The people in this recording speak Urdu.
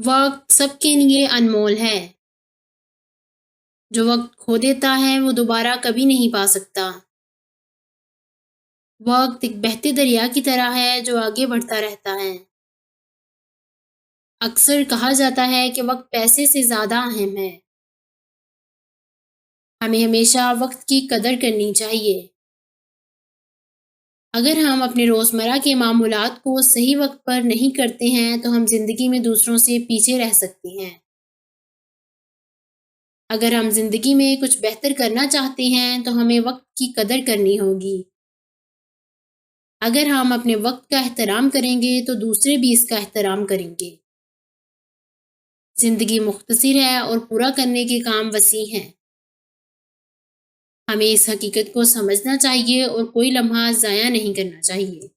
وقت سب کے لیے انمول ہے۔ جو وقت کھو دیتا ہے وہ دوبارہ کبھی نہیں پا سکتا۔ وقت ایک بہتے دریا کی طرح ہے جو آگے بڑھتا رہتا ہے۔ اکثر کہا جاتا ہے کہ وقت پیسے سے زیادہ اہم ہے۔ ہمیں ہمیشہ وقت کی قدر کرنی چاہیے۔ اگر ہم اپنے روزمرہ کے معمولات کو صحیح وقت پر نہیں کرتے ہیں تو ہم زندگی میں دوسروں سے پیچھے رہ سکتے ہیں۔ اگر ہم زندگی میں کچھ بہتر کرنا چاہتے ہیں تو ہمیں وقت کی قدر کرنی ہوگی۔ اگر ہم اپنے وقت کا احترام کریں گے تو دوسرے بھی اس کا احترام کریں گے۔ زندگی مختصر ہے اور پورا کرنے کے کام وسیع ہیں۔ ہمیں اس حقیقت کو سمجھنا چاہیے اور کوئی لمحہ ضائع نہیں کرنا چاہیے۔